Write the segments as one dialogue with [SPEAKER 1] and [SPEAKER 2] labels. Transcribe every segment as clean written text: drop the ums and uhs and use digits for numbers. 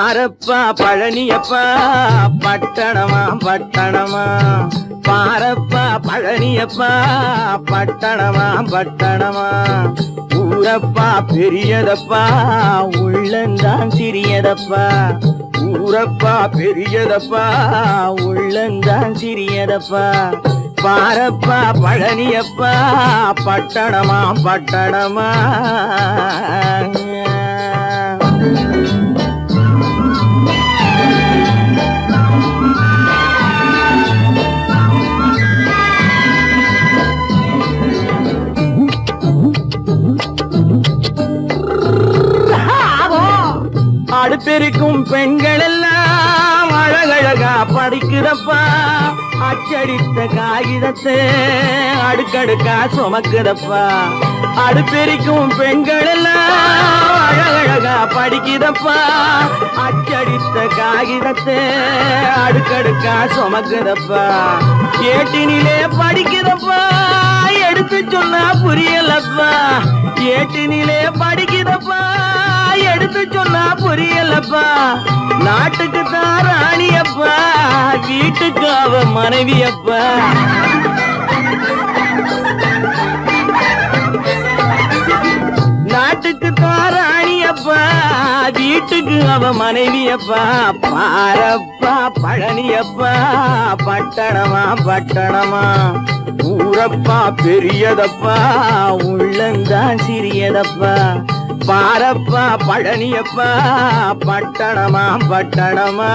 [SPEAKER 1] பாரப்பா பழனியப்பா பட்டணமா பட்டணமா, பாரப்பா பழனியப்பா பட்டணமா பட்டணமா, ஊரப்பா பெரியதப்பா உள்ளந்தான் சிறியதப்பா, ஊரப்பா பெரியதப்பா உள்ளந்தான் சிறியதப்பா, பாரப்பா பழனியப்பா பட்டணமா பட்டணமா. அடுப்பெருக்கும் பெண்கள் எல்லாம் அழகழகா படிக்குதப்பா, அச்சடித்த காகிதத்தை அடுக்கடுக்கா சுமக்குதப்பா, அடுப்பெருக்கும் பெண்கள் எல்லாம் அழகழகா படிக்குதப்பா, அச்சடித்த காகிதத்தை அடுக்கடுக்கா சுமக்குதப்பா, ஏட்டினிலே படிக்குதப்பா எடுத்து சொன்னா புரியலப்பா, ஏட்டினிலே படிக்குதப்பா எடுத்து சொன்னா புரியலப்பா, நாட்டுக்கு தான் ராணியப்பா வீட்டுக்கு அவ மனைவியப்பா, நாட்டுக்கு தான் ராணியப்பா வீட்டுக்கு அவ மனைவியப்பா, பாரப்பா பழனியப்பா பட்டணமா பட்டணமா, ஊரப்பா பெரியதப்பா உள்ளந்தான் சிறியதப்பா, பாரப்பா பழனியப்பா பட்டணமா பட்டணமா.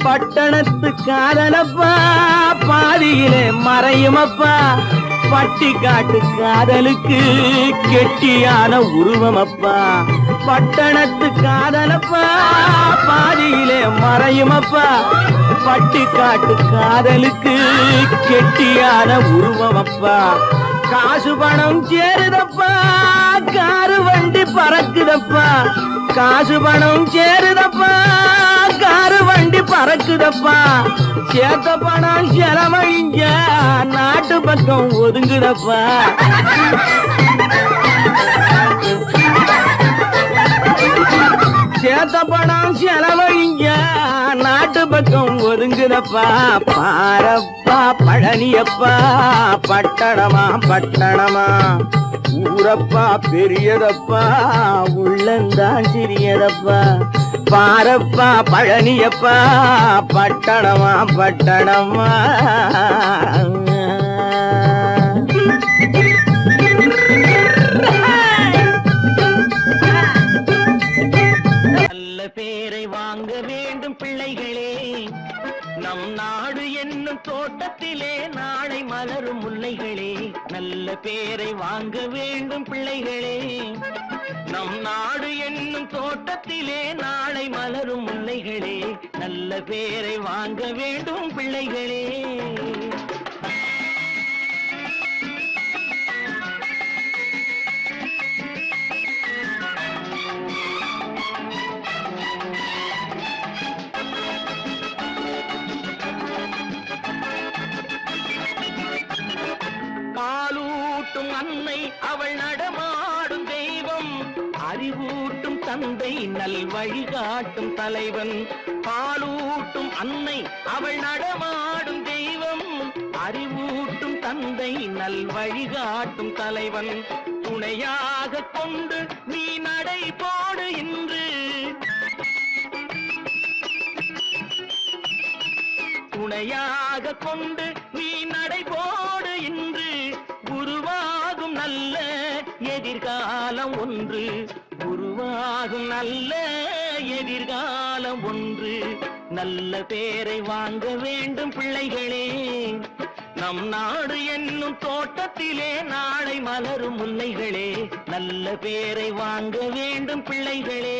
[SPEAKER 1] பட்டணத்து காதலப்பா பாதியிலே மறையுமப்பா, பட்டி காட்டு காதலுக்கு கெட்டியான உருவமப்பா, பட்டணத்து காதலப்பா பாதியிலே மறையுமப்பா, பட்டி காட்டு காதலுக்கு கெட்டியான உருவமப்பா, காசு பணம் சேருதப்பா காரு வண்டி பறக்குதப்பா, காசு பணம் சேருதப்பா காரு வண்டி பறக்குதப்பா, சேத்த பணம் செலவழிஞ்ச நாட்டு பக்கம் ஒதுங்குதப்பா, சேத்த பணம் செலவழிஞ்ச நாட்டு பக்கம் ஒதுங்குதப்பா, பாரப்பா பழனியப்பா பட்டணமா பட்டணமா, ஊரப்பா பெரியதப்பா உள்ளந்தான் சிறியதப்பா, பாரப்பா பழனியப்பா பட்டணமா பட்டணமா. நல்ல பேரை வாங்க வேண்டும் பிள்ளைகளே, நம் நாடு என்னும் தோட்டத்திலே நாளை மலரும் முல்லைகளே, நல்ல பேரை வாங்க வேண்டும் பிள்ளைகளே, நம் நாடு என்னும் தோட்டத்திலே நாளை மலரும் முல்லைகளே, நல்ல பேரை வாங்க வேண்டும் பிள்ளைகளே. பாலூட்டும் அன்னை அவள் நடமாடும் தெய்வம், அறிவூட்டும் தந்தை நல் வழிகாட்டும் தலைவன், பாலூட்டும் அன்னை அவள் நடமாடும் தெய்வம், அறிவூட்டும் தந்தை நல் வழிகாட்டும் தலைவன், துணையாக கொண்டு நீ நடை போடு இன்று, துணையாக கொண்டு நீ நடை போடு இன்று, உருவாகும் நல்ல எதிர்காலம் ஒன்று, உருவாகும் நல்ல எதிர்காலம் ஒன்று, நல்ல பேரை வாங்க வேண்டும் பிள்ளைகளே, நம் நாடு என்னும் தோட்டத்திலே நாளை மலரும் முல்லைகளே, நல்ல பேரை வாங்க வேண்டும் பிள்ளைகளே.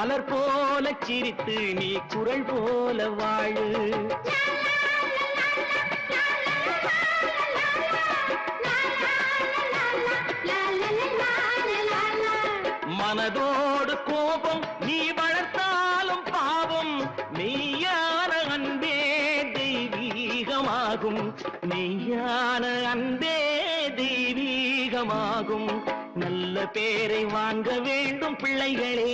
[SPEAKER 1] மலர் போல சிரித்து நீ குரல் போல வாழு. மனதோடு கோபம் நீ வளர்த்தாலும் பாவம், மெய்யான அன்பே தெய்வீகமாகும். மெய்யான அன்பே தெய்வீகமாகும். நல்ல பேரை வாங்க வேண்டும் பிள்ளைகளே.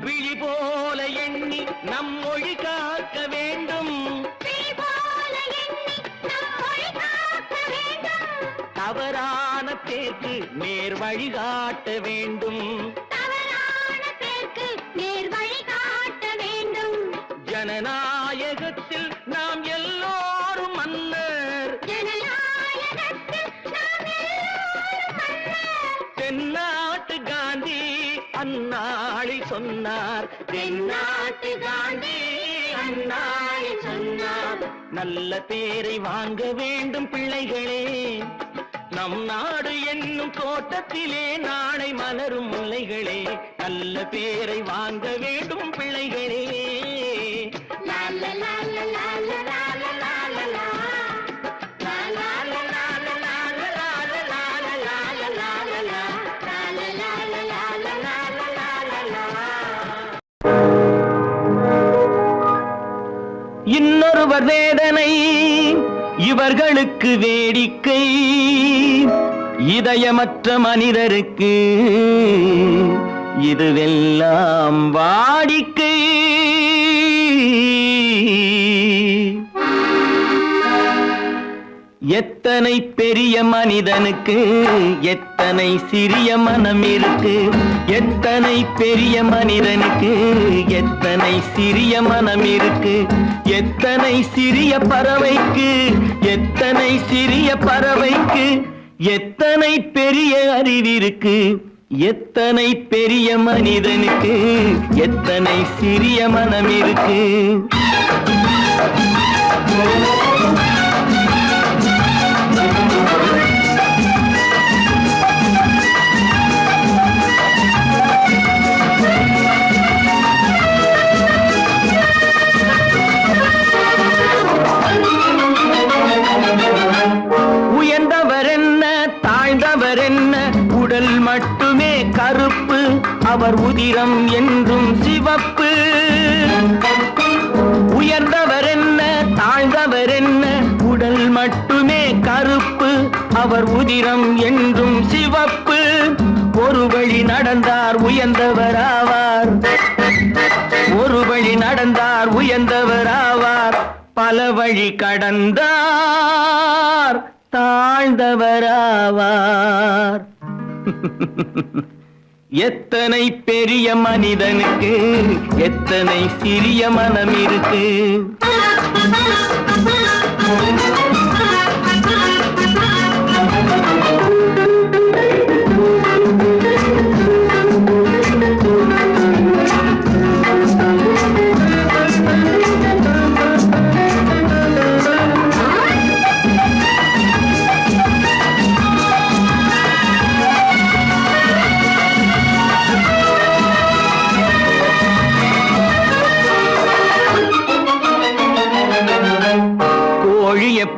[SPEAKER 1] விழி போல எண்ணி நம் மொழி காக்க வேண்டும். தவறான பேருக்கு நேர் வழி காட்ட வேண்டும். ஜனநாயகத்தில் நாம் எல்லோரும் மன்னர். தென்னாட்டு காந்தி அந்நாளில் சொன்னார். தென்னாட்டு காந்தி அந்நாளில் சொன்னார். நல்ல பேரை வாங்க வேண்டும் பிள்ளைகளே. நம் நாடு என்னும் தோட்டத்திலே நாளை மலரும் முல்லைகளே. நல்ல பேரை வாங்க வேண்டும் பிள்ளைகளே. இன்னொருவர் வேதனை இவர்களுக்கு வேடிக்கை. இதயமற்ற மனிதருக்கு இதுவெல்லாம் வாடிக்கை. எத்தனை பெரிய மனிதனுக்கு எத்தனை சிறிய மனம் இருக்கு. எத்தனை பெரிய மனிதனுக்கு எத்தனை சிறிய மனம் இருக்கு. எத்தனை சிறிய பறவைக்கு எத்தனை சிறிய பறவைக்கு எத்தனை பெரிய அறிவிருக்கு. எத்தனை பெரிய மனிதனுக்கு எத்தனை சிறிய மனம் இருக்கு. உயர்ந்தவர் என்ன தாழ்ந்தவர் என்ன, உடல் மட்டுமே கருப்பு, அவர் உதிரம் என்றும் சிவப்பு. உயர்ந்தவர் என்ன தாழ்ந்தவர் என்ன, உடல் மட்டுமே கருப்பு, அவர் உதிரம் என்றும் சிவப்பு. ஒரு வழி நடந்தார் உயர்ந்தவராவார். ஒரு வழி நடந்தார் உயர்ந்தவராவார். பல வழி கடந்தார் தாழ்ந்தவராவார். எத்தனை பெரிய மனிதனுக்கு எத்தனை சிறிய மனம் இருக்கு.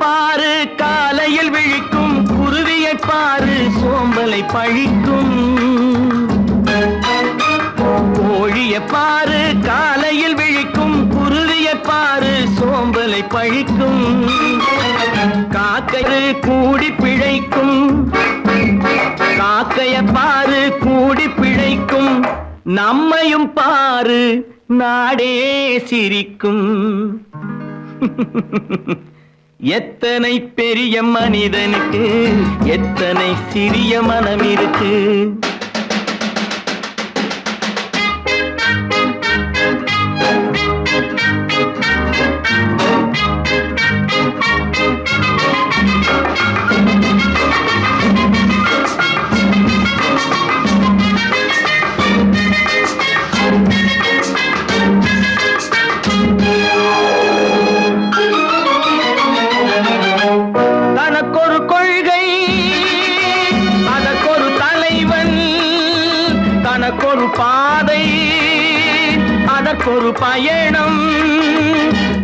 [SPEAKER 1] பாரு காலையில் விழிக்கும், குருவியை பாரு சோம்பலை பழிக்கும். கோழியை பாரு காலையில் விழிக்கும், குருவியை பாரு சோம்பலை பழிக்கும். காக்கையை கூடி பிழைக்கும், காக்கையை பாரு கூடி பிழைக்கும். நம்மையும் பாரு நாடே சிரிக்கும். எத்தனை பெரிய மனிதனுக்கு எத்தனை சிறிய மனம் இருக்கு. அதற்கொரு பாதை, அதற்கொரு பயணம்,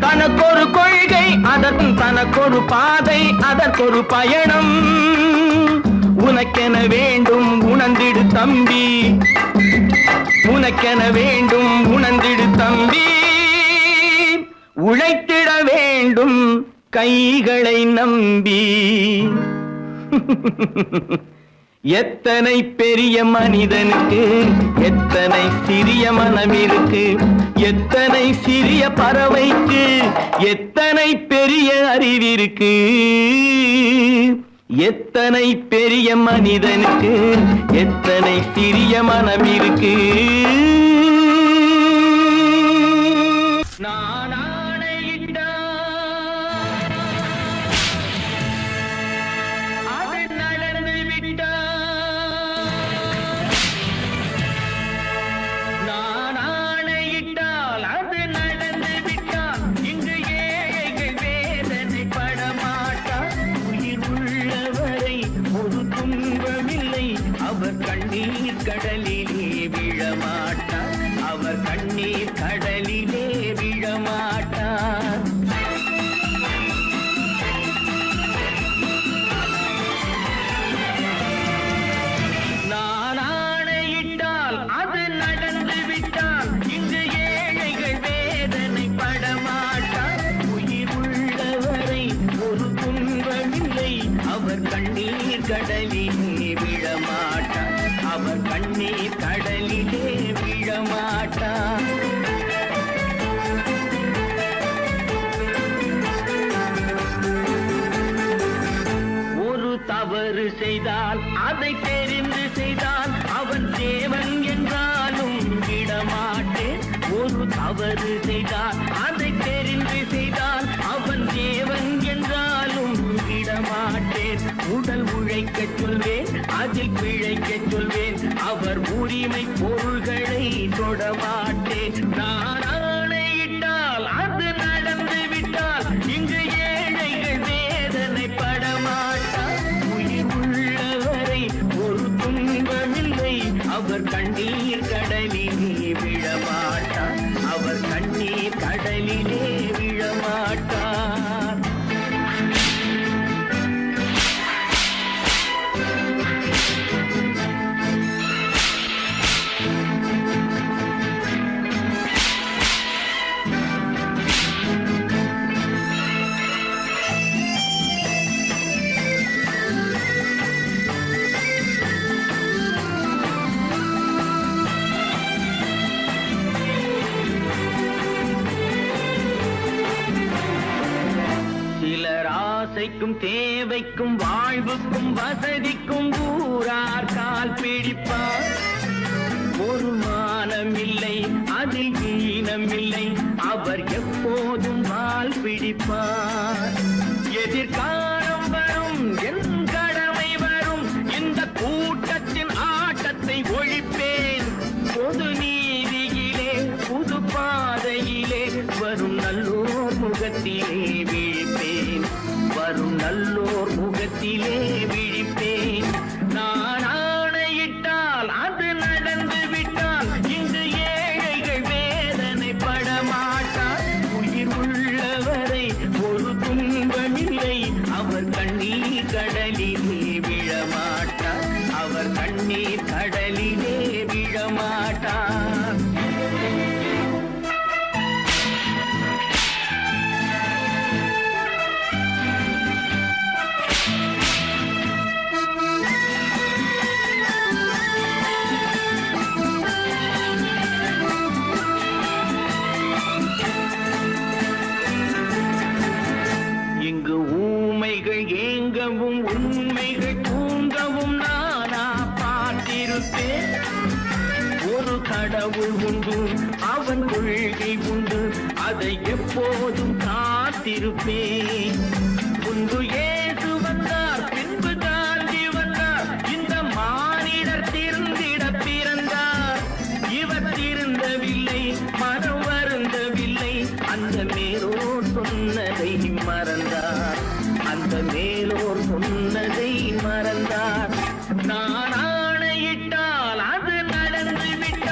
[SPEAKER 1] தனக்கொரு கொள்கை, அதற்கு தனக்கொரு பாதை, அதற்கொரு பயணம். உனக்கென வேண்டும் உணர்ந்திடு தம்பி, உனக்கென வேண்டும் உணர்ந்திடு தம்பி. உழைத்திட வேண்டும் கைகளை நம்பி. எத்தனை பெரிய மனிதனுக்கு எத்தனை சிறிய மனம் இருக்கு, எத்தனை சிறிய பறவைக்கு எத்தனை பெரிய அறிவிருக்கு. எத்தனை பெரிய மனிதனுக்கு எத்தனை சிறிய மனம் இருக்கு. நான் ஆணையிட்டால் அது நடந்து விட்டால், நான் ஆணையிட்டால் அது நடந்து விட்டால், இங்கு ஏழைகள் வேதனை படமாட்டார். உயிர் உள்ளவரை ஒரு துன்பமில்லை, அவர் கண்ணீர் கடலிலே விழமாட்டார், அவர் கண்ணீர் கடலிலே விழமாட்டார். நான் ஆணையிட்டால் அது நடந்து விட்டால், இங்கு ஏழைகள் வேதனை படமாட்டார். உயிர் உள்ளவரை ஒரு துன்பமில்லை, அவர் கண்ணீர் கடலிலே விழமாட்டார், அவர் கண்ணீர் கடலிலே விழமாட்டார். ஒரு தவறு செய்தால் அதை தெரிந்து செய்தால் அவன் தேவன் என்றாலும் விடமாட்டேன். ஒரு தவறு செய்தால் அதை தெரிந்து செய்தால் அவன் தேவன் என்றாலும் விடமாட்டேன். உடல் உழைக்கச் சொல்வேன், அதில் பிழைக்கச் சொல்வேன், அவர் உரிமை பொருள்களை தொடமாட்டேன். நான் ஆணையிட்டால் அது நடந்து விட்டால், இங்கு ஏழைகள் வேதனை படமாட்டார். உயிர் உள்ளவரை ஒரு துன்பமில்லை, அவர் கண்ணீர் கடலிலே விழமாட்டார், அவர் கண்ணீர் கடலிலே விழமாட்டார். சிலர் ஆசைக்கும் தேவைக்கும் வாழ்வுக்கும் வசதிக்கும் ஊரார் கால் பிடிப்பார். ஒரு மானமில்லை அதில் ஈனமில்லை, அவர் எப்போதும் வால் பிடிப்பார். எதிர்காலம் வரும் என் கடமை வரும், இந்த கூட்டத்தின் ஆட்டத்தை ஒழிப்பேன். பொது நீதியிலே புது பாதையிலே வரும் நல்லோர் முகத்திலே விழிப்பேன், வரும் நல்லோர் முகத்திலே விழிப்பேன். நான் ஆணையிட்டால் அது நடந்து விட்டால், இங்கு ஏழைகள் வேதனை படமாட்டார். உயிர் உள்ளவரை ஒரு துன்பமில்லை, அவர் கண்ணீர் கடலிலே விழமாட்டார், அவர் கண்ணீர் கடலிலே விழமாட்டார். இங்கு ஊமைகள் ஏங்கவும் உண்மைகள் தூங்கவும் நானா பார்த்திருப்பேன். ஒரு கடவுள் உண்டு, அவன் கொள்கை உண்டு, அதை எப்போதும் காத்திருப்பேன். முன்பு இயேசு வந்தார், பின்பு காந்தி வந்தார், இந்த மானிடர் திருந்திட பிறந்தார். இவர் திருந்தவில்லை, மனம் வருந்தவில்லை, அந்த மேலோர் சொன்னதை மறந்தார், அந்த மேலோர் சொன்னதை மறந்தார். நான் ஆணையிட்டால் அது நடந்து விட்டார்.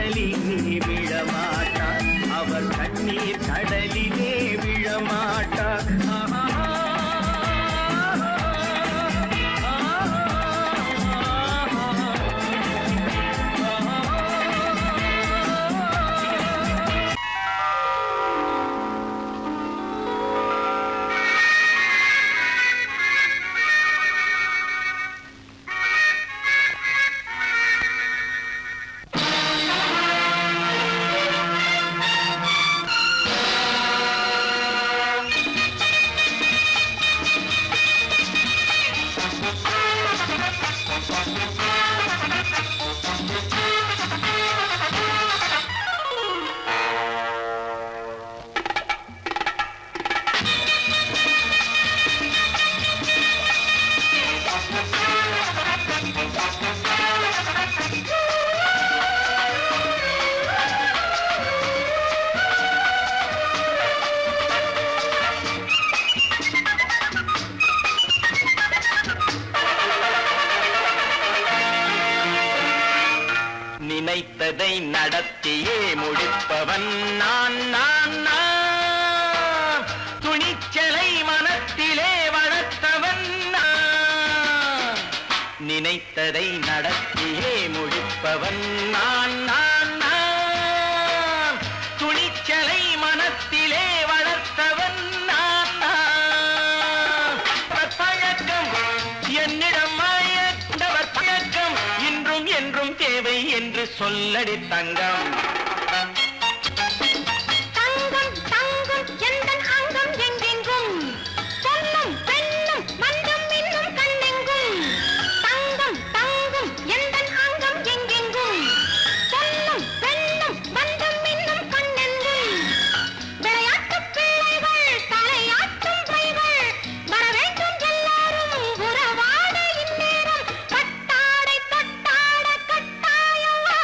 [SPEAKER 1] கடலிலே விழமாட்டார், அவர் கண்ணீர் கடலிலே விழமாட்டார். நினைத்ததை நடத்தியே முடிப்பவன் நான் நான் நான். துணிச்சலை மனத்திலே வளர்த்தவன் நான். நினைத்ததை நடத்தியே முடிப்பவன் நான் நான் நான். துணிச்சலை மனத்திலே வளர்த்தவன் நான் நான். பழக்கம் என்னிடம் மாயவர் பழக்கம் இன்றும் என்றும் தேவை என்று சொல்லடி தங்கம்.
[SPEAKER 2] தங்கம் தங்கம் எந்தன் அங்கம் எங்கெங்கும் பொன்னும் பெண்ணும் மன்றம் இன்னும் கண்ணெங்கும். தங்கம் தங்கம் எந்தன் அங்கம் எங்கெங்கும் பொன்னும் பெண்ணும் மன்றம் இன்னும் கண்ணெங்கும். விளையாட்டு பிள்ளைகள் தலையாட்டும் பைகள் வர வேண்டும் எல்லாரும் உறவாட இந்நேரம். கட்டாடை தொட்டாட கட்டாயவா.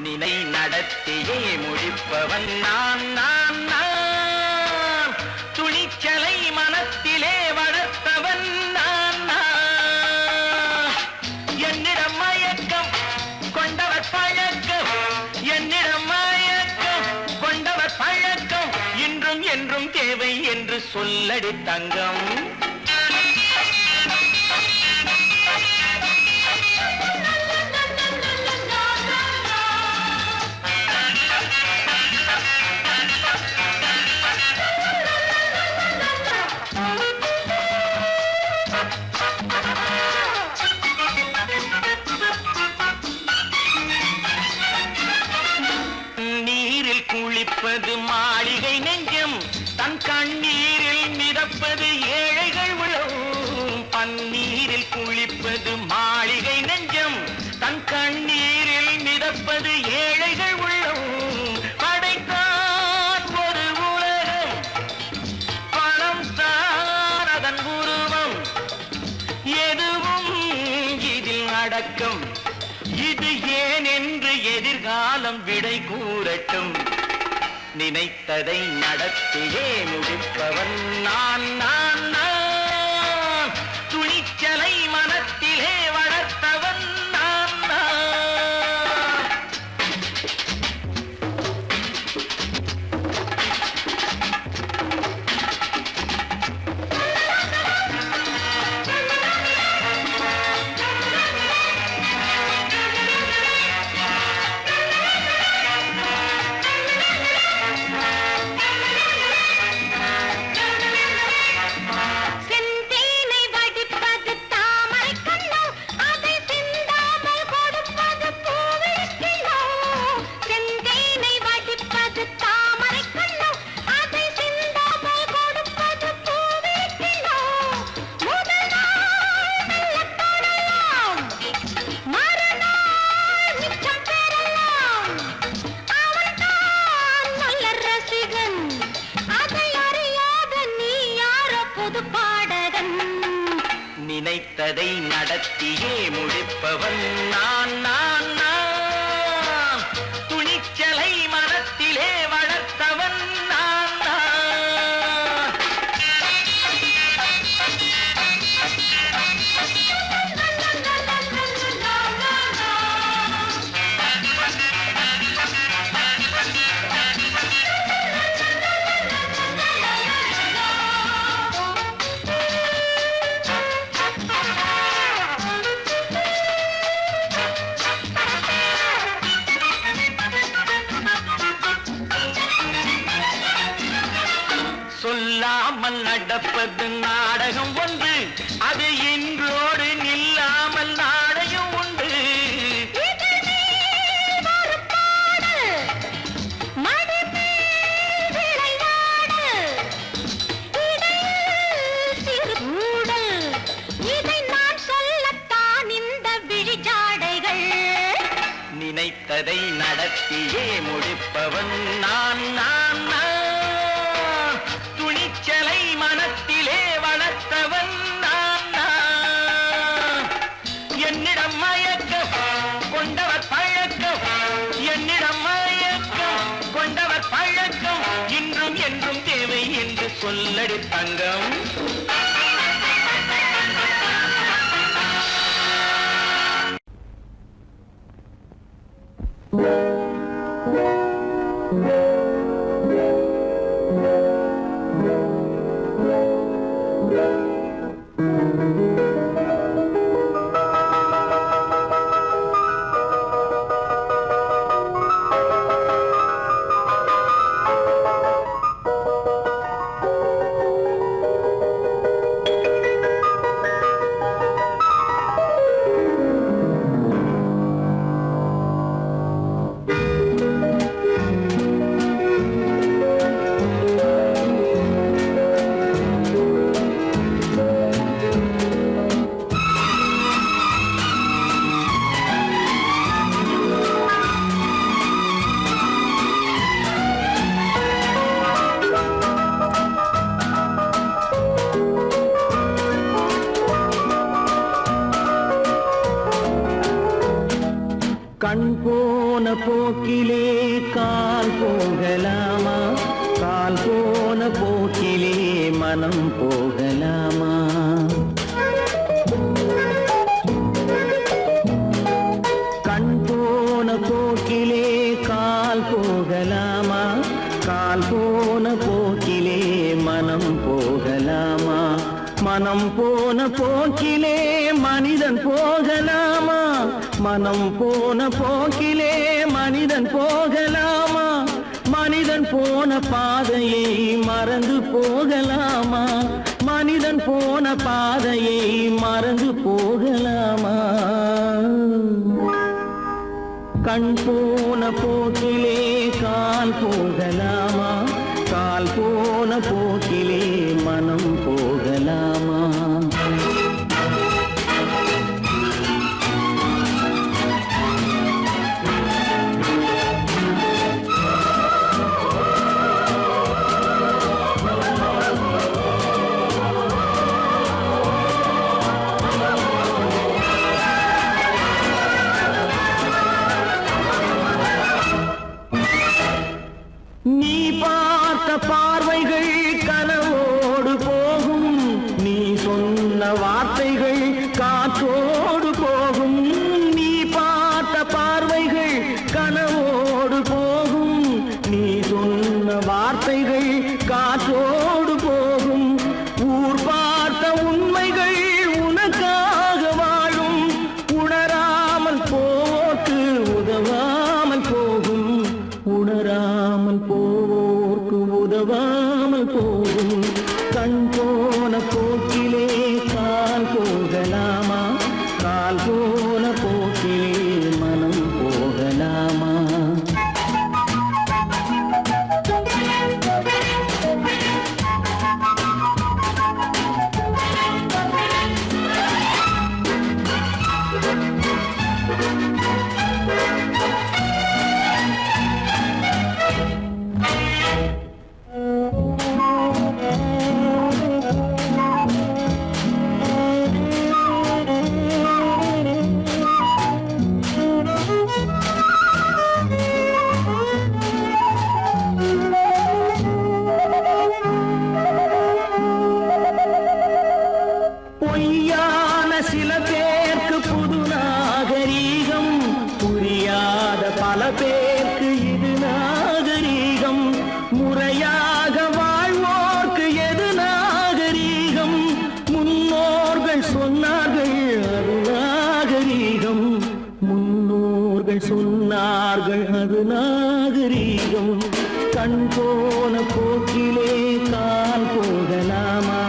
[SPEAKER 1] நினை நடத்தியே முடிப்பவன் நான் நான் நான். துணிச்சலை மனத்திலே வளர்த்தவன் நான் நான். என்னிடம் மயக்கம் கொண்டவர் பழக்கம், என்னிடம் மயக்கம் கொண்டவர் பழக்கம் இன்றும் என்றும் தேவை என்று சொல்லடி தங்கம். நீரில் குளிப்பது மாளிகை நெஞ்சம், தன் கண்ணீரில் மிதப்பது ஏழைகள் உளவும். பன்னீரில் குளிப்பது மாளிகை நெஞ்சம், தன் கண்ணீரில் மிதப்பது ஏழைகள் உள்ளவும். படைத்தான் ஒரு உலகம், பணம் தான் அதன் உருவம். எதுவும் இதில் அடக்கம். இது ஏன் என்று எதிர்காலம் விடை கூறட்டும். நினைத்ததை நடத்தியே முடிப்பவன் நான் நான் நான். துணிச்சலை மனத்திலே வளர்த்தவன் நான் நான்.
[SPEAKER 2] செந்தேனை வடிப்பது தாமரை கண்ணோ, அதை சிந்தாமல் கொடுப்பது பூவிழிக்கிளோ. செந்தேனை வடிப்பது தாமரை கண்ணோ, அதை சிந்தாமல் கொடுப்பது பூவிழிக்கிளோ. முதல் நாள் மெல்லத் தொடலாம், மறுநாள் மிச்சம் பெறலாம். அவன்தான் நல்ல ரசிகன், அதை அறியாத நீ யாரோ புது பாடகன்.
[SPEAKER 1] நினைத்ததை நடத்தியே முடிப்பவன் நான் நான் நான். துணிச்சலை மனத்திலே வளர்த்தவன் நான் நான்.
[SPEAKER 2] La la la la la la la la.
[SPEAKER 1] நடப்பது நாடகம் ஒன்று, அது இன்றோடு நில்லாமல் நாளையும் உண்டு. நினைத்ததை நடத்தியே முடிப்பவன் நான் நான் நான். துணிச்சலை மனத்திலே வளர்த்தவன் நான் நான். என்னிடம் மயக்கம் கொண்டவர் பழக்கம், என்னிடம் மயக்கம் கொண்டவர் பழக்கம், இன்றும் என்றும் தேவை என்று சொல்லடி தங்கம். கண் போன போக்கிலே கால் போகலாமா, கால் போன போக்கிலே மனம் போகலாமா. கண் போன போக்கிலே கால் போகலாமா, கால் போன போக்கிலே மனம் போகலாமா. மனம் போன போக்கிலே மனிதன் போகலாமா, மனம் போன போக்கிலே மனிதன் போகலாமா. மனிதன் போன பாதையை மறந்து போகலாமா, மனிதன் போன பாதையை மறந்து போகலாமா. கண் போன போக்கிலே கால் போகலாமா, கால் போன போக்கிலே மனம் போகலாமா. நீ பார்த்த பார்வைகள் கனவோடு போகும், நீ சொன்ன வார்த்தைகள் காற்றோடு போகும். நீ பார்த்த பார்வைகள் கனவோடு போகும், நீ சொன்ன வார்த்தைகள் காற்றோடு போகும். ஊர் பார்த்த உண்மைகள் உனக்காக வாழும், உணராமல் போக்கு உதவாமல் போகும், உணராமல் போவோர்க்கு உதவாமல் போகும். கண் போன போக்கிலே கால் போகலாமா, கால் போன போக்கிலே மனம் போகலாமா. பொய்யான சில பேருக்கு புது நாகரீகம், புரியாத பல பேருக்கு இது நாகரீகம். முறையாக வாழ்வோர்க்கு எது நாகரீகம், முன்னோர்கள் சொன்னார்கள் அது நாகரீகம், முன்னோர்கள் சொன்னார்கள் அது நாகரீகம். கண் போன போக்கிலே கால் போகலாமா,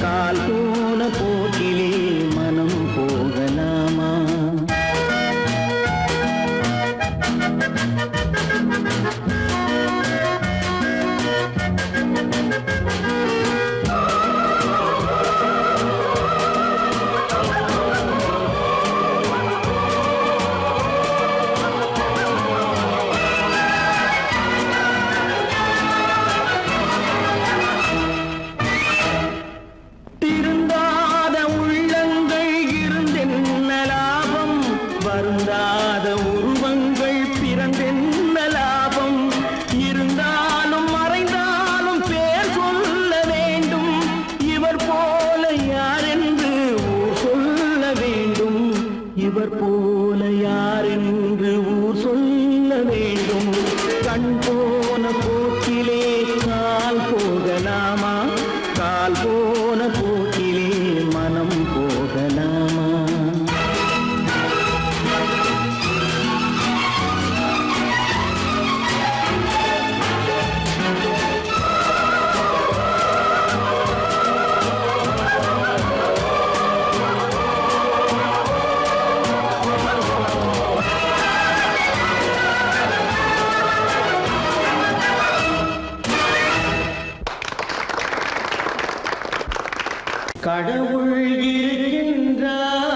[SPEAKER 1] கால் போன போக்கிலே மனம் போகலாமா? திருந்தாத உள்ளங்கள் இருந்தென்ன லாபம், வருந்தாத உருவங்கள் பிறந்தென்ன லாபம்? இருந்தாலும் மறைந்தாலும் பேர் சொல்ல வேண்டும், இவர் போல யாரென்று ஊர் சொல்ல வேண்டும், இவர் போல யாரென்று ஊர் சொல்ல வேண்டும். கண் போன போக்கிலே கால் போகலாமா, கால் போன போக்கிலே மனம் போகலாமா? கடவுள் இருக்கின்றார்,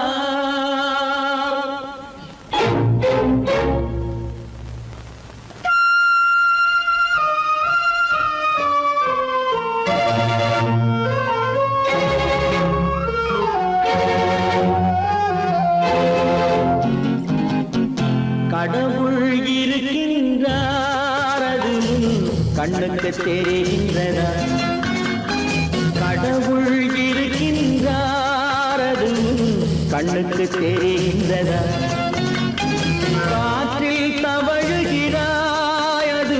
[SPEAKER 1] கடவுள் இருக்கின்றார், அது கண்ணுக்கு தெரிகின்றதா? கடவுள் இருக்கின்றார், அது கண்ணுக்கு தெரிகின்றதா? காற்றில் தவழுகிறாய், அது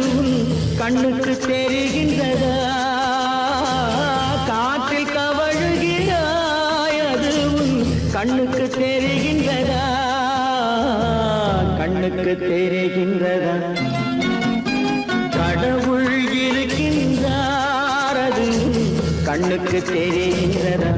[SPEAKER 1] கண்ணுக்கு தெரிகின்றதா? காற்றில் தவழுகிறாய், அது கண்ணுக்கு தெரிகின்றதா? கண்ணுக்கு தெரிகின்றதா? கடவுள் இருக்கின்றார், அது கண்ணுக்கு தெரிகின்றதா?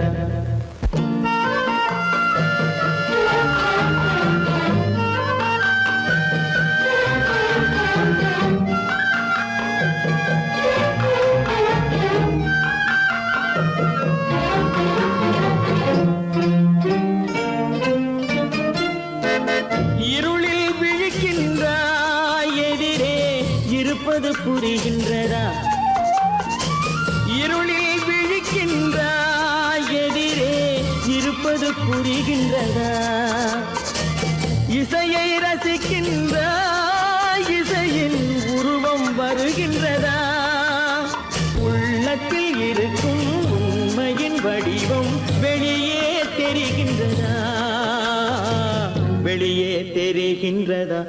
[SPEAKER 1] இருளில் விழிக்கின்றாய், எதிரே இருப்பது புரிகின்றதா? இருளில் விழிக்கின்றாய், எதிரே இருப்பது புரிகின்றதா? இசையை ரசிக்கின்றாய், இசையின் உருவம் வருகின்றதா? உள்ளத்தில் இருக்கும் உண்மையின் வடிவம் வெளியே தெரிகின்றதா? வெளியே தெரிகின்றதா?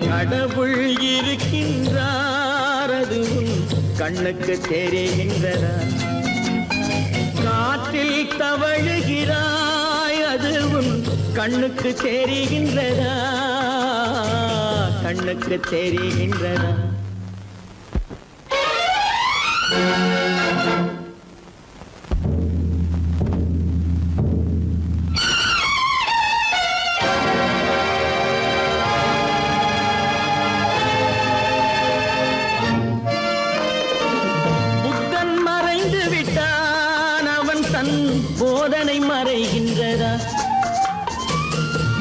[SPEAKER 1] கடவுள் இருக்கின்றார், அது கண்ணுக்கு தெரிகின்றதா? காற்றில் தவழுகிறாய், அது கண்ணுக்கு தெரிகின்றதா? கண்ணுக்கு தெரிகின்றதா? புத்தன் மறைந்து விட்டான், அவன் தன் போதனை மறைகின்றதா?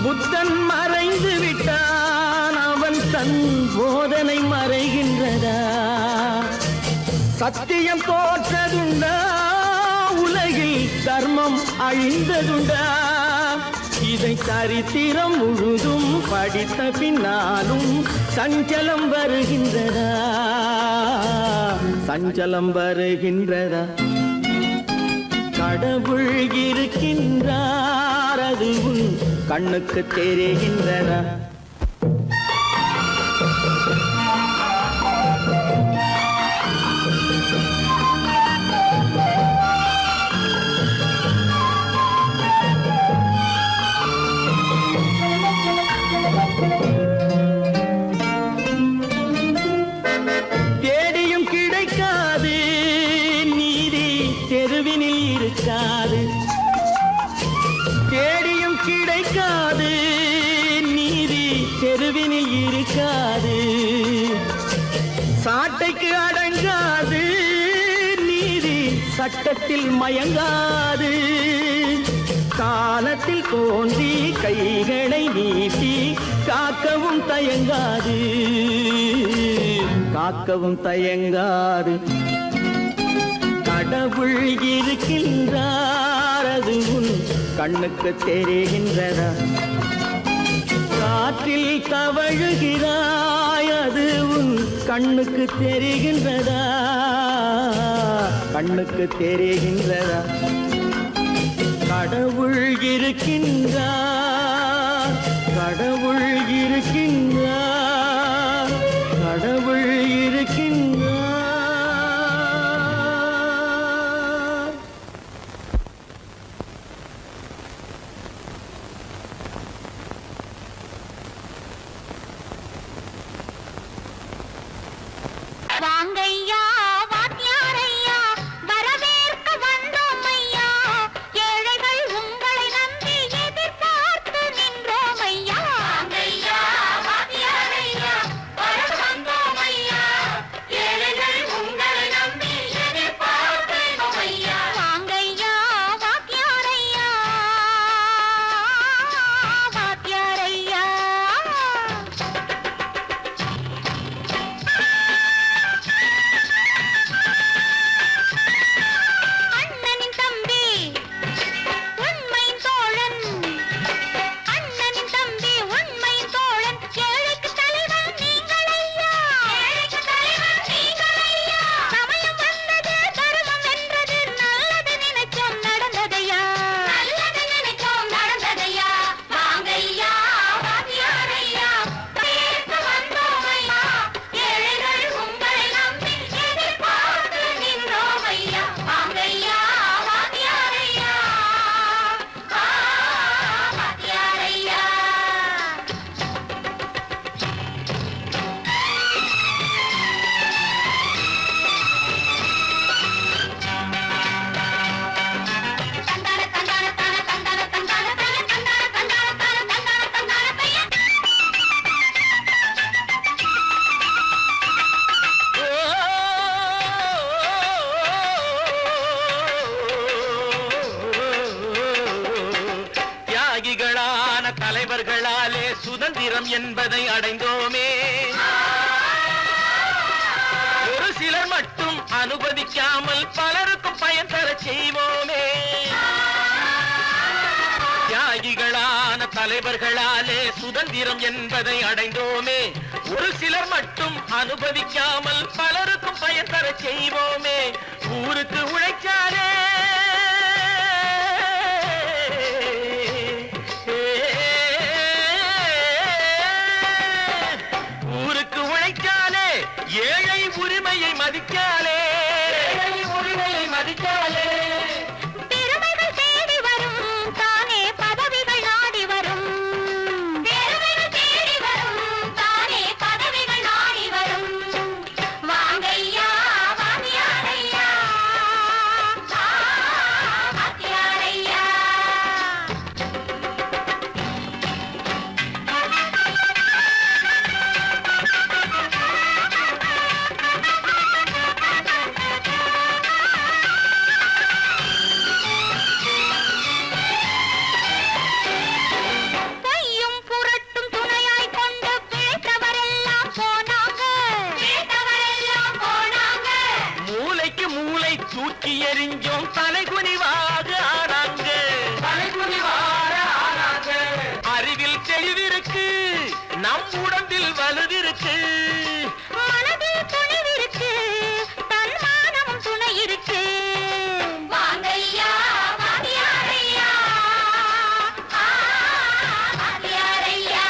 [SPEAKER 1] புத்தன் மறைந்து விட்டான், அவன் தன் போதனை மறைகின்றதா? சத்தியம் தோற்றதுண்டா? உலகில் தர்மம் அழிந்ததுண்டா? இதை சரித்திரம் முழுதும் படித்த பின்னாலும் சஞ்சலம் வருகின்றதா? சஞ்சலம் வருகின்றதா? கடவுள் இருக்கின்றார், அது கண்ணுக்கு தெரிகின்றதா? தெருவினில் இருக்காது, சாட்டைக்கு அடங்காது, நீதி சட்டத்தில் மயங்காது. காலத்தில் தோன்றி கைகளை நீட்டி காக்கவும் தயங்காது, காக்கவும் தயங்காது. கடவுள் இருக்கின்றார், அது உன் கண்ணுக்கு தெரிகின்றதா? காற்றில் தவழுகிறாய், அது உன் கண்ணுக்கு தெரிகின்றதா? கண்ணுக்கு தெரிகின்றதா? கடவுள் இருக்கின்றார், கடவுள் இருக்கின்றார், கடவுள் இருக்கின்றார்.
[SPEAKER 2] வாங்கையா வாத்தியாரையா, வரவேற்க வந்தோம் ஐயா. ஏழைகள் உங்களை நம்பி எதிர்பார்த்து நின்றோம் ஐயா. வாங்கையா வாத்தியாரையா, வரவேற்க வந்தோம் ஐயா. ஏழைகள் உங்களை நம்பி எதிர்பார்த்து நின்றோம் ஐயா. வாங்கையா வாத்தியாரையா, வாத்தியாரையா. அண்ணனின் தம்பி உண்மையின் தோழன், அண்ணனின் தம்பி உண்மையின் தோழன். ஏழைக்கு தலைவன் நீங்கள் ஐயா, ஏழைக்கு தலைவன் நீங்கள் ஐயா. சமயம் வந்தது, தர்மம் வென்றது, நல்லது நினைச்சோம் நடந்ததையா, நல்லது நினைச்சோம் நடந்ததையா. வாங்கையா வாத்தியாரையா, வரவேற்க வந்தோம் ஐயா. ஏழைகள் உங்களை நம்பி எதிர்பார்த்து நின்றோம் ஐயா. வாங்கையா வாத்தியாரையா, வாத்தியாரையா. தந்தான தந்தான தான தந்தான தந்தான தான தந்தான தந்தான தான தந்தான தந்தான பையன்.
[SPEAKER 1] தியாகிகளான தலைவர்களாலே சுதந்திரம் என்பதை அடைந்தோமே, ஒரு சிலர் மட்டும் அனுமதிக்காமல் பலருக்கும் பயன் தர செய்வோமே. தியாகிகளான தலைவர்களாலே சுதந்திரம் என்பதை அடைந்தோமே, ஒரு சிலர் மட்டும் அனுமதிக்காமல் பலருக்கும் பயன் தர செய்வோமே. ஊருக்கு உழைச்சாலே ஊருக்கு உழைக்காலே, ஏழை உரிமையை மதிக்காலே, ஏழை உரிமையை மதிக்காலே.
[SPEAKER 2] பெருமைகள் தேடி வரும், தானே பதவிகள் நாடி வரும். பெருமைகள் தேடி வரும், தானே பதவிகள் நாடி வரும். வாங்கையா வாத்தியாரையா, வாத்தியாரையா. பொய்யும் புரட்டும் துணையாய் கொண்டு பிழைத்தவரெல்லாம் போனாங்க, பிழைத்தவரெல்லாம் போனாங்க.
[SPEAKER 1] மூளைக்கு மூளை தூக்கி எறிஞ்சோம், தலைகுனிவாக ஆனாங்க, தலைகுனிவாக ஆனாங்க. அறிவில் தெளிவிருக்கு, நம் உடம்பில் வலுவிருக்கு,
[SPEAKER 2] மனதில் துணிவிருக்கு, தன்மானமும் துணை இருக்கு. வாங்கையா வாத்தியாரையா, வாத்தியாரையா.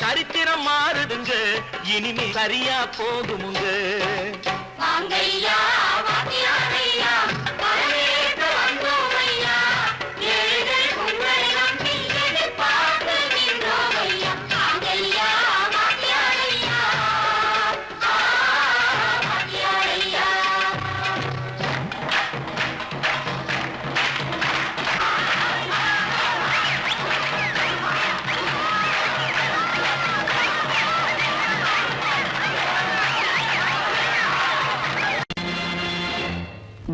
[SPEAKER 1] சரித்திரம் மாறுதுங்க இனிமே சரியா போகுமுங்க
[SPEAKER 2] வாங்கையா வாத்தியாரையா வரவேற்க வந்தோமையா ஏழைகள் உங்களை நம்பி எதிர்பார்த்து நின்றோமையா வாங்கையா வாத்தியாரையா வாத்தியாரையா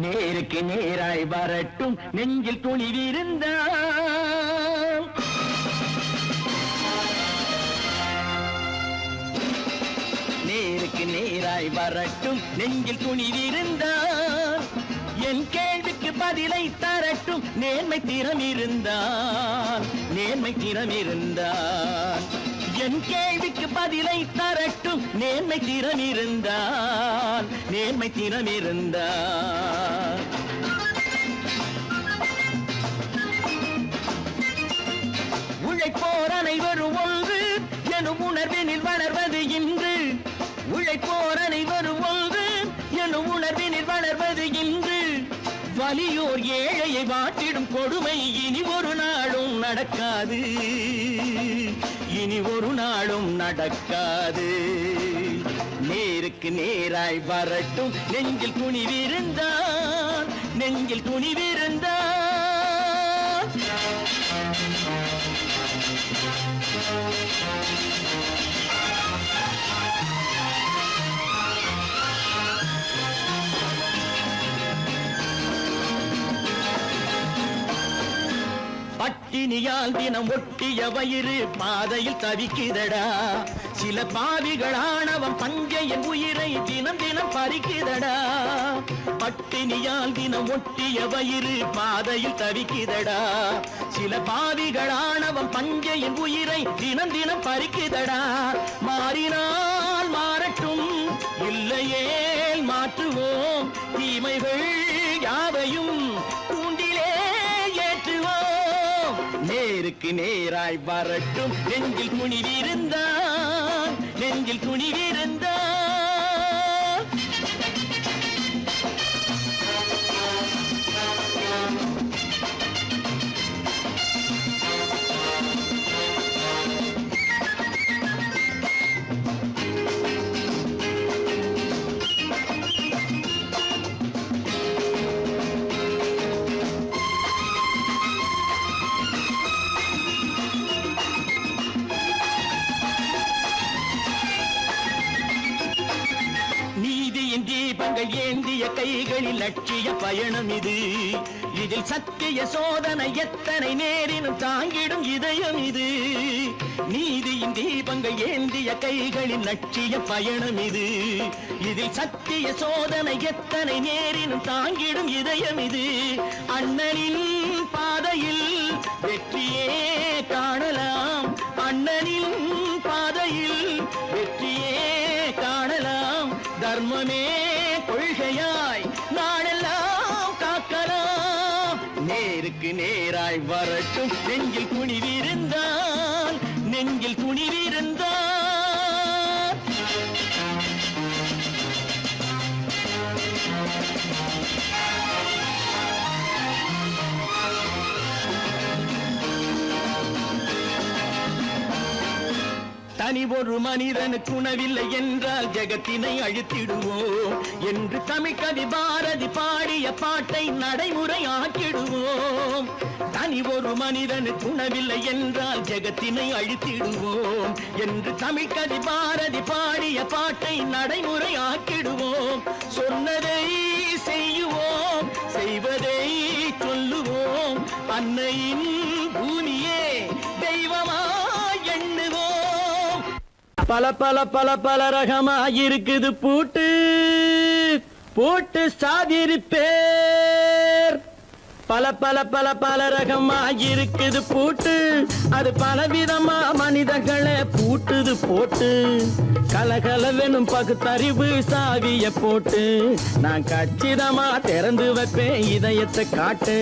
[SPEAKER 1] நேருக்கு நேராய் வரட்டும் நெஞ்சில் துணிவிருந்தா நேருக்கு நேராய் வரட்டும் நெஞ்சில் துணிவிருந்தால் என் கேள்விக்கு பதிலை தரட்டும் நேர்மை திறம் இருந்தால் நேர்மை திறம் இருந்தால் என் கேள்விக்கு பதிலை தரட்டும் நேர்மை திறம் இருந்தால் நேர்மை திறம் இருந்தால் உழைப்போர் அனைவரும் ஒன்று எனும் உணர்வினில் வளர்வது இன்று உழைப்போர் அனைவரும் ஒன்று எனும் உணர்வினில் வளர்வது இன்று வலியோர் ஏழையை வாட்டிடும் கொடுமை இனி ஒரு நாளும் நடக்காது இனி ஒரு நாளும் நடக்காது நேருக்கு நேராய் வரட்டும் நெஞ்சில் துணிவிருந்தால் நெஞ்சில் துணிவிருந்தால் பட்டினியால் தினம் ஒட்டிய வயிறு பாதையில் தவிக்குதடா சில பாவிகளானவன் பஞ்சையின் உயிரை தினம் தினம் பறிக்குதடா பட்டினியால் தினம் ஒட்டிய வயிறு பாதையில் தவிக்குதடா சில பாவிகளானவன் பஞ்சையின் உயிரை தினம் தினம் பறிக்குதடா மாறினால் மாறட்டும் இல்லையே மாற்றுவோம் தீமைகள் யாவையும் தூண்டிலே ஏற்றுவோம் நேருக்கு நேராய் வரட்டும் நெஞ்சில் துணிவிருந்தால் நெஞ்சில் துணிவிருந்தால் தீபங்கள் ஏந்திய கைகளில் லட்சிய பயணம் இது இதில் சத்திய சோதனை எத்தனை நேரினும் தாங்கிடும் இதயம் இது நீதியின் தீபங்கள் ஏந்திய கைகளில் லட்சிய பயணம் இது இதில் சத்திய சோதனை எத்தனை நேரினும் தாங்கிடும் இதயம் இது அண்ணனின் பாதையில் வெற்றியே காணலாம் அண்ணனின் பாதையில் வெற்றியே காணலாம் தர்மமே கொள்கையாய் நாடெல்லாம் காக்கலாம் நேருக்கு நேராய் வரட்டும் நெஞ்சில் துணிவிருந்தால் நெஞ்சில் துணிவிருந்தால் தனி ஒரு மனிதனுக்கு உணவில்லை என்றால் ஜெகத்தினை அழித்திடுவோம் என்று தமிழ்கவி பாரதி பாடிய பாட்டை நடைமுறையாக்கிடுவோம் தனி ஒரு மனிதனுக்கு உணவில்லை என்றால் ஜெகத்தினை அழித்திடுவோம் என்று தமிழ்கவி பாரதி பாடிய பாட்டை நடைமுறையாக்கிடுவோம் சொன்னதை செய்யுவோம் செய்வதை சொல்லுவோம் அன்னையின் பூமியே தெய்வமா எண்ணுவோம் பல பல பல பல ரகமா இருக்குது பூட்டு பூட்டு சாதிருப்பேர் பல பல பல பல ரகமா இருக்குது பூட்டு அது பலவிதமா மனிதர்களை பூட்டுது போட்டு கலகலவெனும் பகுத்தறிவு சாவிய போட்டு நான் கச்சிதமா திறந்து வைப்பேன் இதயத்தை காட்டு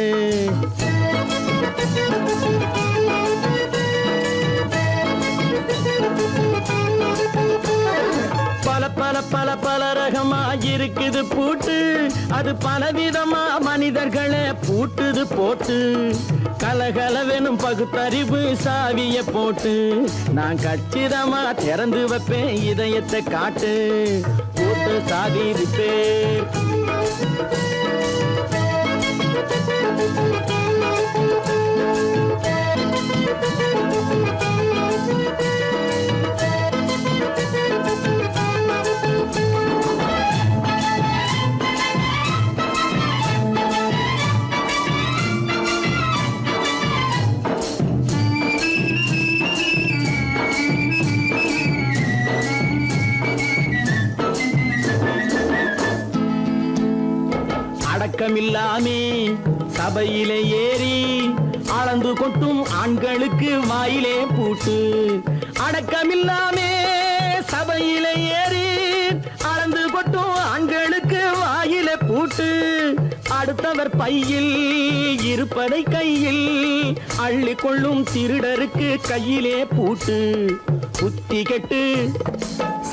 [SPEAKER 1] பல பல பல ரகமா இருக்குது பூட்டு அது பலவிதமா மனிதர்களை பூட்டுது போட்டு கலகலவெனும் பகுத்தறிவு சாவிய போட்டு நான் கச்சிதமா திறந்து வைப்பேன் இதயத்தை காட்டு போட்டு சாவி இருப்பேன். அடக்கமில்லாமே சபையிலே ஏறி அளந்து கொட்டும் ஆண்களுக்கு வாயிலே பூட்டு அடக்கமில்லாமே சபையிலே ஏறி அளந்து கொட்டும் ஆண்களுக்கு வாயிலே பூட்டு அடுத்தவர் பையில் இருப்பதை கையில் அள்ளி கொள்ளும் திருடருக்கு கையிலே பூட்டு புத்தி கெட்டு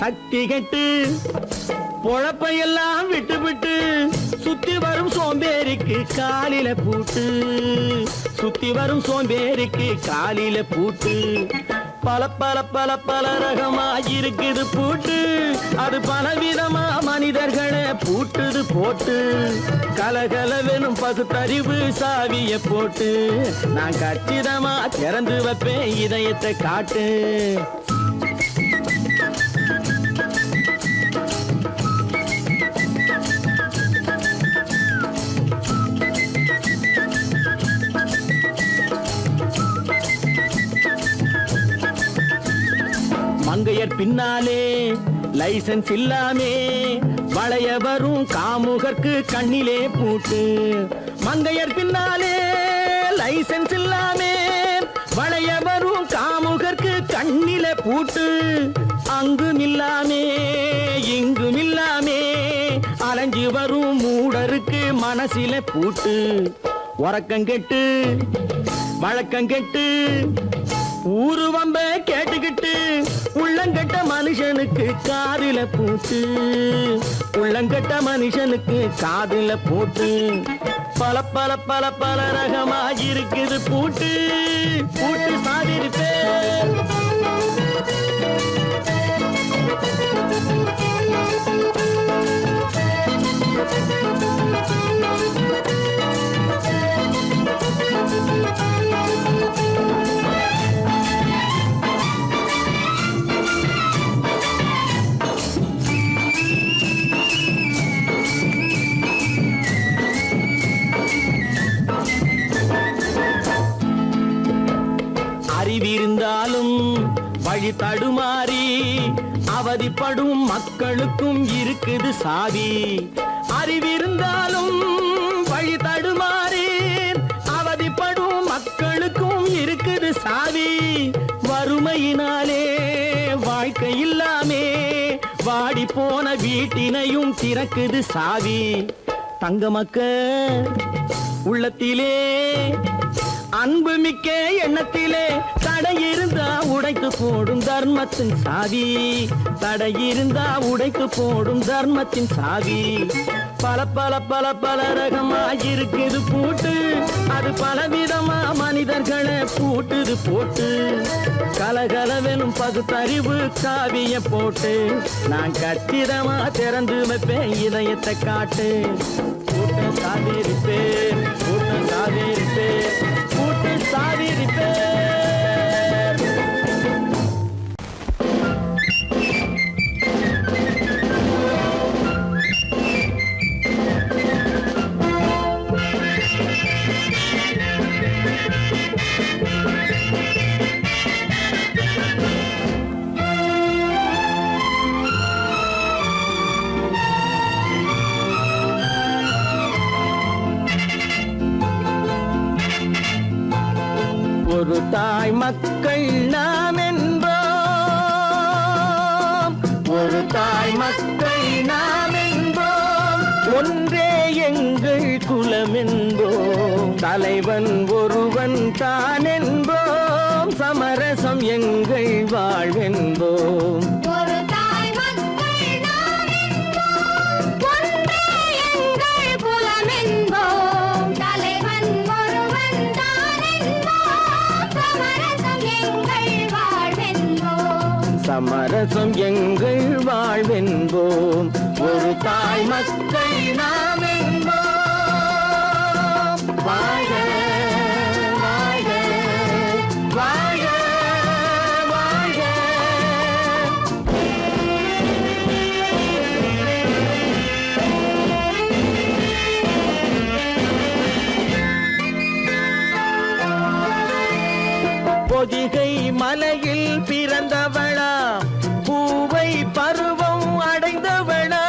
[SPEAKER 1] சக்தி கெட்டு பொழப்பையெல்லாம் விட்டு விட்டு சுத்தி வரும் சோம்பேறிக்கு காலில பூட்டு சுத்தி வரும் சோம்பேறிக்கு காலில பூட்டு பல பல பல பல ரகமா இருக்குது பூட்டு அது பலவிதமா மனிதர்களை பூட்டுது போட்டு கலகலவெனும் பகுத்தறிவு சாவிய போட்டு நான் கச்சிதமா திறந்து வைப்பேன் இதயத்தை காட்டு. மங்கையர் பின்னாலே லைசன்ஸ் இல்லாமே வளைய வரும் காமுகர்க்கு கண்ணிலே பூட்டு மங்கையர் பின்னாலே லைசன்ஸ் இல்லாமே வளைய வரும் காமுகர்க்கு கண்ணிலே பூட்டு அங்கும் இல்லாமே இங்கும் இல்லாமே அலைஞ்சு வரும் மூடருக்கு மனசிலே பூட்டு உறக்கங்கெட்டு வழக்கங்கெட்டு ஊரு வம்ப கேட்டுக்கிட்டு உள்ளங்கட்ட மனுஷனுக்கு காதில பூட்டு உள்ளங்கட்ட மனுஷனுக்கு காதில பூட்டு பல பல பல பல ரகமா இருக்குது பூட்டு பூட்டு சாதிருப்பே. அறிவிருந்தாலும் வழி தடுமாறி அவதிப்படும் மக்களுக்கும் இருக்குது சாவி அறிவிருந்தாலும் வழி தடுமாறி அவதிப்படும் மக்களுக்கும் இருக்குது சாவி வறுமையினாலே வாழ்க்கை இல்லாமே வாடி போன வீட்டினையும் திறக்குது சாவி தங்க மக்க உள்ளத்திலே அன்பு மிக்க எண்ணத்திலே தடை இருந்தா உடைத்து போடும் தர்மத்தின் சாவி தடை இருந்தா உடைத்து போடும் தர்மத்தின் சாவி பல பல பல பல ரகமா இருக்குது பூட்டு அது பலவிதமா மனிதர்களை பூட்டுது போட்டு கலகலவெனும் பகுத்தறிவு சாவிய போட்டு நான் கச்சிதமா திறந்து வைப்பேன் இதயத்தை காட்டு பூட்டு சாவி இருப்பேன் பூட்டு சாவி இருப்பேன் பூட்டு சாவி இருப்பேன். ஒரு தாய் மக்கள் நாம் என்போம் ஒரு தாய் மக்கள் நாம் என்போம் ஒன்றே எங்கள் குலம் என்போம் தலைவன் ஒருவன் தான் என்போம் சமரசம் எங்கள் வாழ்வென்போம்
[SPEAKER 2] ஒரு தாய் மக்கள்
[SPEAKER 1] சமரசம் எங்கள் வாழ்வென்போம். ஒரு தாய் மக்கள் நாம் என்போம். வாழ்க வாழ்க வாழ்க வாழ்க. பொதிகை மலையில் பிறந்தவளா, பூவை பருவம் அடைந்தவளா,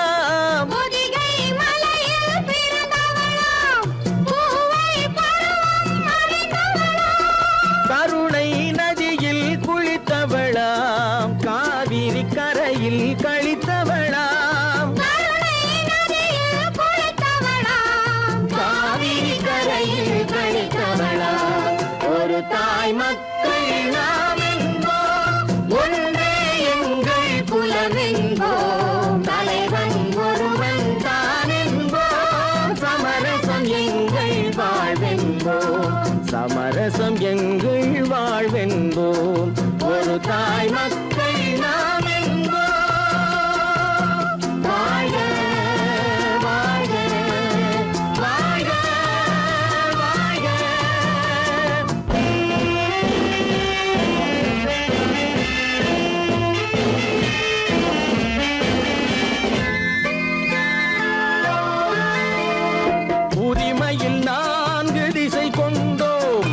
[SPEAKER 2] பொதிகை மலையில் பிறந்தவளாம், பூவை பருவம் அடைந்தவளாம்.
[SPEAKER 1] கருணை நதியில் குளித்தவளாம், காவிரி கரையில் கழித்தவளாம்,
[SPEAKER 2] கருணை நதியில் குளித்தவளாம்,
[SPEAKER 1] காவிரி கரையில் கழித்தவளாம். ஒரு தாய் மக்கள் நாம் என்போம். ஒன்றே எங்கள் குலம் என்போம். தலைவன் ஒருவன் தான் என்போம். சமரசம் எங்கள் வாழ்வென்போம். சமரசம் எங்கள் வாழ்வென்போம். ஒரு தாய் மக்கள் நாம் என்போம். வாழ்க வாழ்க வாழ்க வாழ்க. உரிமையில் 4 திசை கொண்டோம்.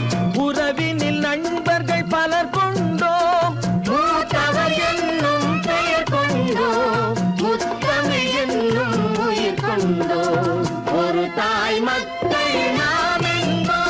[SPEAKER 1] உறவினில் நண்பர்கள் பலர் கொண்டோம். மூத்தவர் என்னும் பெயர் கொண்டோம். முத்தமிழ் என்னும் உயிர் கொண்டோம். ஒரு தாய் மக்கள் நாம் என்போம்.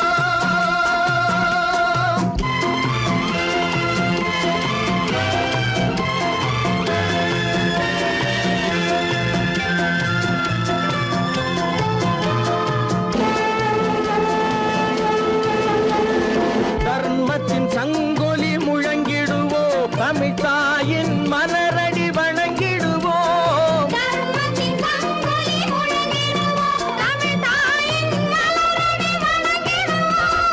[SPEAKER 1] தர்மத்தின் சங்கொலி முழங்கிடுவோம். தமிழ் தாயின் மலரடி வணங்கிடுவோம்.
[SPEAKER 2] தர்மத்தின் சங்கொலி முழங்கிடுவோம். தமிழ் தாயின் மலரடி வணங்கிடுவோம்.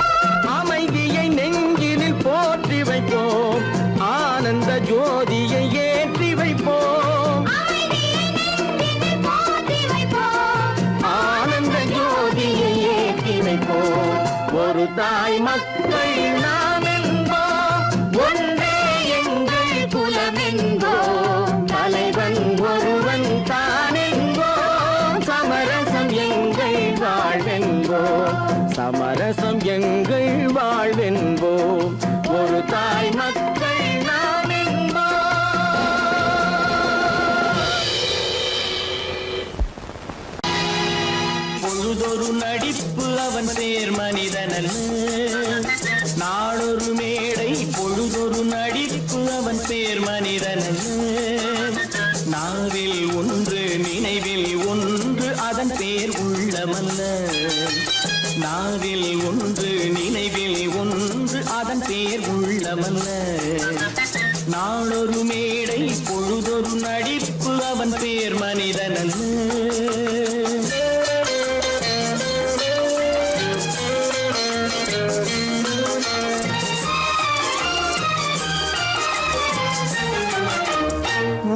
[SPEAKER 1] அமைதியை நெஞ்சினில் போற்றி வைப்போம். ஆனந்த ஜோதியை ஏற்றி வைப்போம்.
[SPEAKER 2] அமைதியை நெஞ்சினில் போற்றி வைப்போம்.
[SPEAKER 1] ஆனந்த ஜோதியை ஏற்றி வைப்போம். ஒரு தாய் மக்கள் நாம் என்போம். ஒன்றே எங்கள் குலம் என்போம். தலைவன் ஒருவன் தான் என்போம். சமரசம் எங்கள் வாழ்வென்போம். சமரசம் எங்கள் வாழ்வென்போம். ஒரு தாய் மக்கள் நாம் என்போம். பொழுதொரு நடிப்பு அவன் பேர் மனிதனல்ல. நாளொரு மேடை பொழுதொரு நடிப்பு அவன் பேர் மனிதனல்ல. நாவில் ஒன்று நினைவில் ஒன்று அதன் பேர் உள்ளமல்ல. நாவில் ஒன்று நினைவில் ஒன்று அதன் பேர் உள்ளமல்ல. நாளொரு மேடை பொழுதொரு நடிப்பு அவன் பேர் மனிதனல்ல.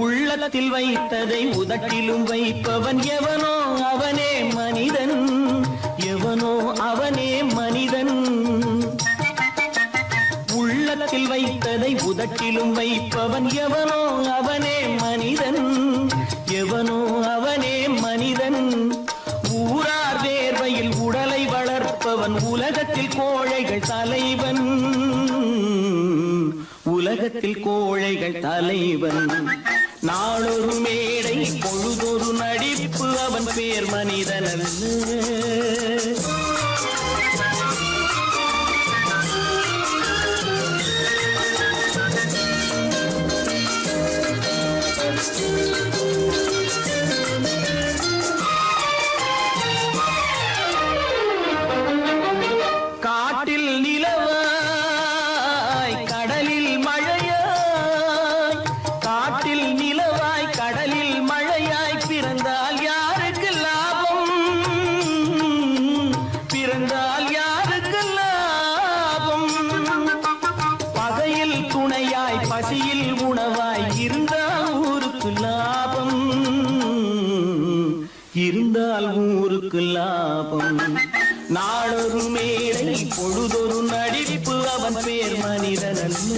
[SPEAKER 1] உள்ளத்தில் வைத்ததை உதட்டிலும் வைப்பவன் எவனோ அவனே மனிதன். எவனோ அவனே மனிதன். உள்ளத்தில் வைத்ததை உதட்டிலும் வைப்பவன் எவனோ அவனே மனிதன். எவனோ அவனே மனிதன். ஊரார் வேர்வையில் உடலை வளர்ப்பவன் உலகத்தில் கோழைகள் தலைவன். உலகத்தில் கோழைகள் தலைவன். நாளொரு மேடை பொழுதொரு நடிப்பு அவன் பேர் மனிதனல்ல. காட்டில் நிலவாய் கடலில் மழையாய். காட்டில் நிலவாய் கடலில் மழையாய். பிறந்தால் யாருக்கு லாபம்? பிறந்தால் யாருக்கு லாபம்? பகையில் துணையாய் பசியில் உணவாய் இருந்தால் ஊருக்கு லாபம், இருந்தால் ஊருக்கு லாபம். நாளொரு மேடை பொழுதொரு நடிப்பு அவன் பேர் மனிதனல்ல.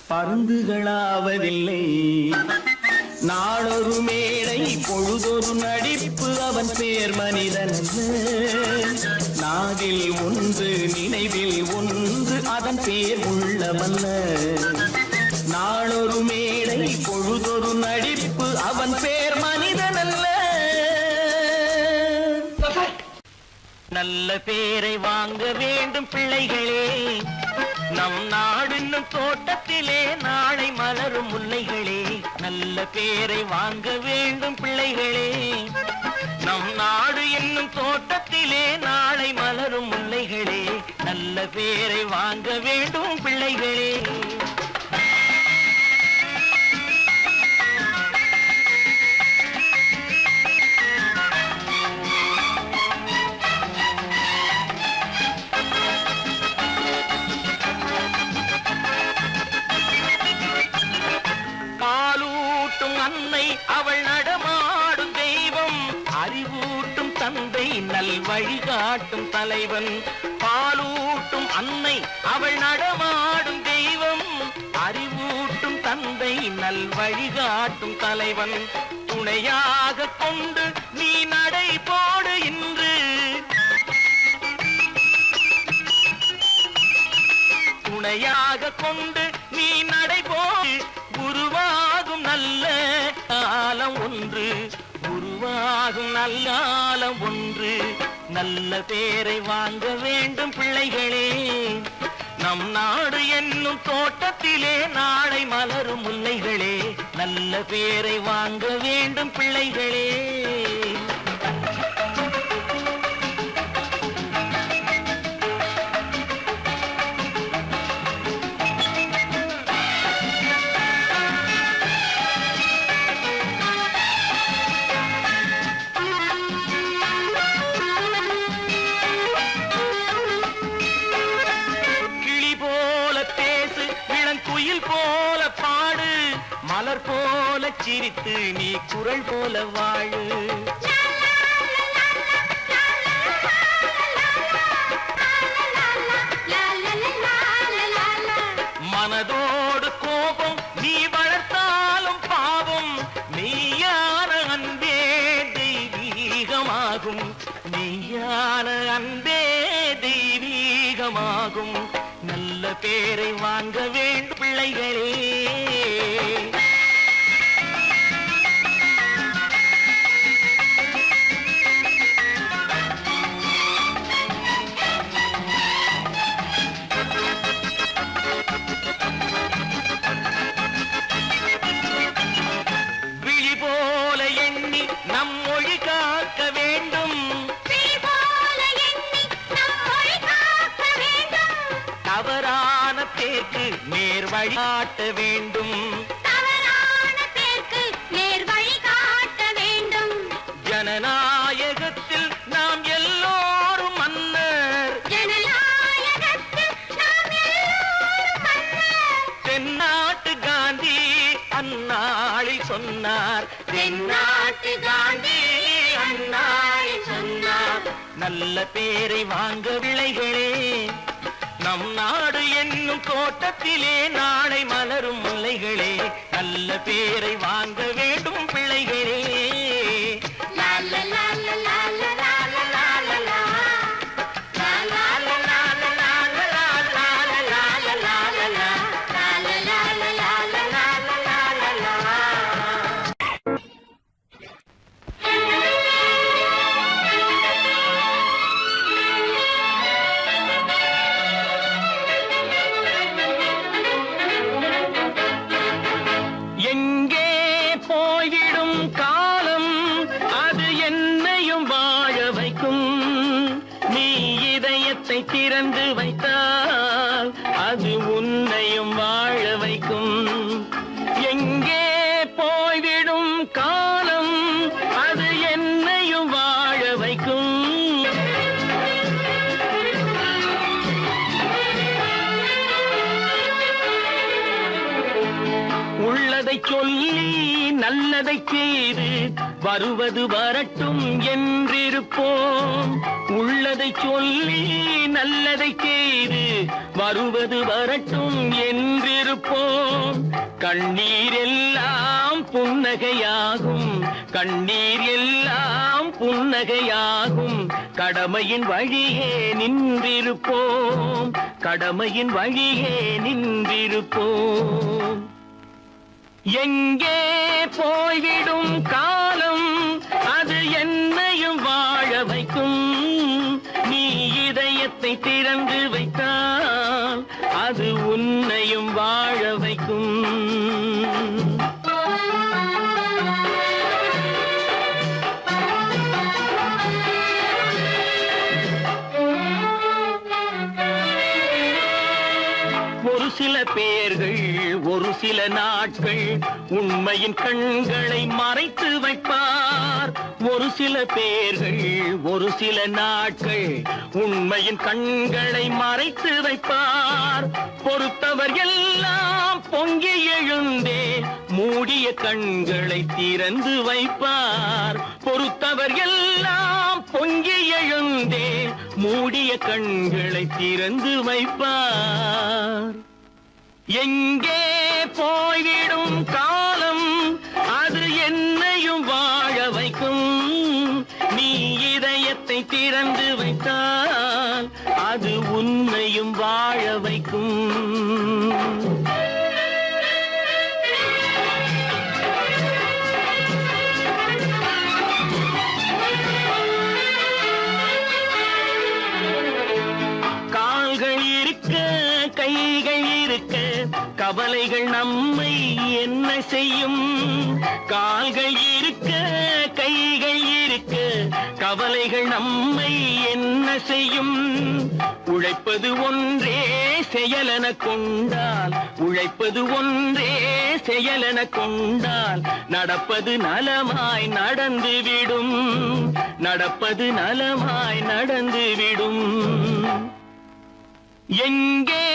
[SPEAKER 1] பருந்துகளாவதில்லை. நாளொரு மேடை பொழுதொரு நடிப்பு அவன் பேர் மனிதனல்ல. நாவில் ஒன்று நினைவில் ஒன்று அதன் பேர் உள்ளமல்ல. நாளொரு மேடை பொழுதொரு நடிப்பு அவன் பேர் மனிதனல்ல. நல்ல பேரை வாங்க வேண்டும் பிள்ளைகளே, நம் நாடு என்னும் தோட்டத்திலே நாளை மலரும் முல்லைகளே. நல்ல பேரை வாங்க வேண்டும் பிள்ளைகளே, நம் நாடு என்னும் தோட்டத்திலே நாளை மலரும் முல்லைகளே. நல்ல பேரை வாங்க வேண்டும் பிள்ளைகளே. அன்னை அவள் நடமாடும் தெய்வம், அறிவூட்டும் தந்தை நல் வழிகாட்டும் தலைவன். பாலூட்டும் அன்னை அவள் நடமாடும் தெய்வம், அறிவூட்டும் தந்தை நல் வழிகாட்டும் தலைவன். துணையாக கொண்டு நீ நடை போடு இன்று, துணையாக கொண்டு நீ நடை போடு. உருவாகும் நல்ல காலம் ஒன்று, உருவாகும் நல்ல காலம் ஒன்று. நல்ல பேரை வாங்க வேண்டும் பிள்ளைகளே, நம் நாடு என்னும் தோட்டத்திலே நாளை மலரும் முல்லைகளே. நல்ல பேரை வாங்க வேண்டும் பிள்ளைகளே. குயில் போல பாடு, மலர் போல சிரித்து நீ குரல் போல வாழு. மனதோடு கோபம் நீ வளர்த்தாலும் பாவம், மெய்யான அன்பே தெய்வீகமாகும், மெய்யான அன்பே தெய்வீகமாகும். நல்ல பேரை வாங்க வேண்டும் பிள்ளைகளே. விழி போல எண்ணி நம் மொழி காக்க வேண்டும், தவறான பேருக்கு நேர் வழிகாட்ட வேண்டும்,
[SPEAKER 2] தவறான பேருக்கு நேர் வழிகாட்ட வேண்டும்.
[SPEAKER 1] ஜனநாயகத்தில் நாம் எல்லோரும் மன்னர்,
[SPEAKER 2] ஜனநாயகத்தில் நாம் எல்லோரும் மன்னர்.
[SPEAKER 1] தென்னாட்டு காந்தி அந்நாளில் சொன்னார்,
[SPEAKER 2] தென்னாட்டு காந்தி அந்நாளில் சொன்னார்.
[SPEAKER 1] நல்ல பேரை வாங்க பிள்ளைகளே, நம் நாடு என்னும் தோட்டத்திலே நாளை மலரும் முல்லைகளே. நல்ல பேரை வாங்க வேண்டும் பிள்ளைகளே.
[SPEAKER 2] லா லா லா லா லா லா லா லா லா லா லா லா லா லா லா லா லா.
[SPEAKER 1] திறந்து வைத்தால் அது உன்னையும் வாழ வைக்கும். எங்கே போய்விடும் காலம் அது என்னையும் வாழ வைக்கும். உள்ளதை சொல்லி நல்லதை செய்து வருவது வரட்டும் என்றிருப்போம். உள்ளதை சொல்லி நல்லதை செய்து வருவது வரட்டும் என்றிருப்போம். கண்ணீர் எல்லாம் புன்னகையாகும், கண்ணீர் எல்லாம் புன்னகையாகும். கடமையின் வழியே நின்றிருப்போம், கடமையின் வழியே நின்றிருப்போம். எங்கே போய்விடும் காலம் அது என்னையும் வாழ வைக்கும். நீ இதயத்தை திறந்து வைத்தால் அது உன்னையும் வாழ வைக்கும். ஒரு சில பேர்கள் ஒரு சில நாட்கள் உண்மையின் கண்களை மறைத்து வைப்பார். ஒரு சில பேர்கள் ஒரு சில நாட்கள் உண்மையின் கண்களை மறைத்து வைப்பார். பொறுத்தவர் எல்லாம் பொங்கி எழுந்தே மூடிய கண்களை திறந்து வைப்பார். பொறுத்தவர் எல்லாம் பொங்கி எழுந்தே மூடிய கண்களை திறந்து வைப்பார். எங்கே போய்விடும் காலம் அது என்னையும் வாழ வைக்கும். நீ இதயத்தை திறந்து வைத்தால் அது உன்னையும் வாழ வைக்கும். கால்கள் இருக்க கைகள் இருக்க கவலைகள் நம்மை என்ன செய்யும். கால்கள் இருக்க கைகள் இருக்க கவலைகள் நம்மை என்ன செய்யும். உழைப்பது ஒன்றே செயலென கொண்டால், உழைப்பது ஒன்றே செயலென கொண்டால் நடப்பது நலமாய் நடந்துவிடும், நடப்பது நலமாய் நடந்துவிடும். எங்கே